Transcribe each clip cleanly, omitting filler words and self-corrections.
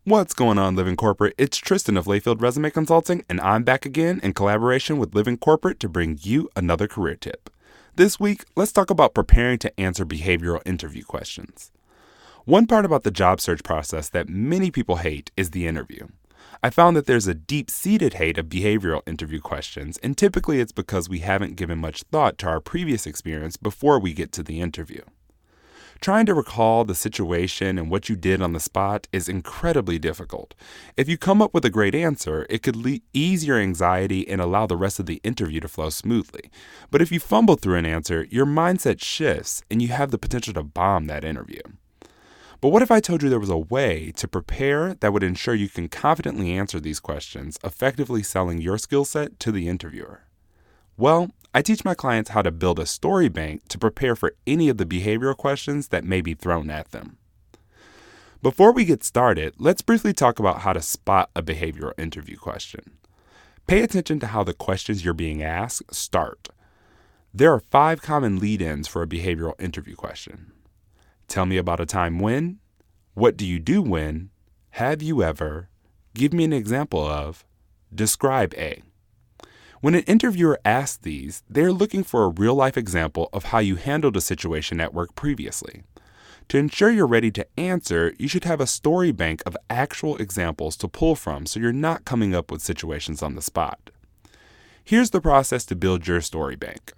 What's going on, Living Corporate? It's Tristan of Layfield Resume Consulting, and I'm back again in collaboration with Living Corporate to bring you another career tip. This week, let's talk about preparing to answer behavioral interview questions. One part about the job search process that many people hate is the interview. I found that there's a deep-seated hate of behavioral interview questions, and typically it's because we haven't given much thought to our previous experience before we get to the interview. Trying to recall the situation and what you did on the spot is incredibly difficult. If you come up with a great answer, it could ease your anxiety and allow the rest of the interview to flow smoothly. But if you fumble through an answer, your mindset shifts and you have the potential to bomb that interview. But what if I told you there was a way to prepare that would ensure you can confidently answer these questions, effectively selling your skill set to the interviewer? Well, I teach my clients how to build a story bank to prepare for any of the behavioral questions that may be thrown at them. Before we get started, let's briefly talk about how to spot a behavioral interview question. Pay attention to how the questions you're being asked start. There are 5 common lead-ins for a behavioral interview question. Tell me about a time when, what do you do when, have you ever, give me an example of, describe a. When an interviewer asks these, they're looking for a real-life example of how you handled a situation at work previously. To ensure you're ready to answer, you should have a story bank of actual examples to pull from so you're not coming up with situations on the spot. Here's the process to build your story bank.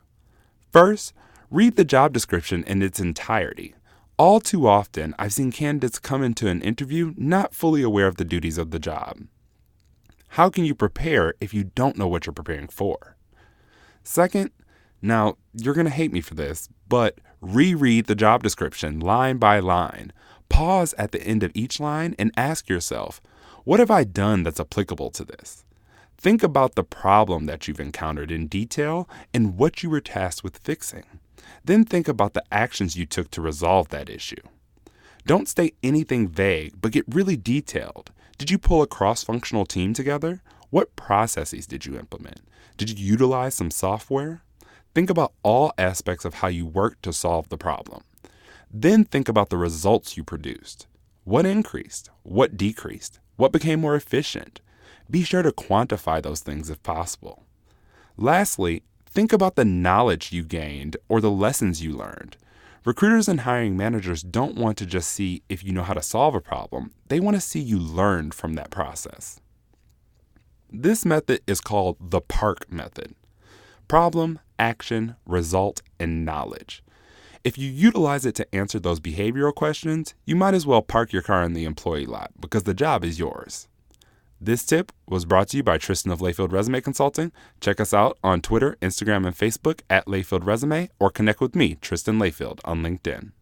First, read the job description in its entirety. All too often, I've seen candidates come into an interview not fully aware of the duties of the job. How can you prepare if you don't know what you're preparing for? Second, now you're going to hate me for this, but reread the job description line by line. Pause at the end of each line and ask yourself, what have I done that's applicable to this? Think about the problem that you've encountered in detail and what you were tasked with fixing. Then think about the actions you took to resolve that issue. Don't state anything vague, but get really detailed. Did you pull a cross-functional team together? What processes did you implement? Did you utilize some software? Think about all aspects of how you worked to solve the problem. Then think about the results you produced. What increased? What decreased? What became more efficient? Be sure to quantify those things if possible. Lastly, think about the knowledge you gained or the lessons you learned. Recruiters and hiring managers don't want to just see if you know how to solve a problem. They want to see you learned from that process. This method is called the PARK method. Problem, action, result, and knowledge. If you utilize it to answer those behavioral questions, you might as well park your car in the employee lot because the job is yours. This tip was brought to you by Tristan of Layfield Resume Consulting. Check us out on Twitter, Instagram, and Facebook at Layfield Resume, or connect with me, Tristan Layfield, on LinkedIn.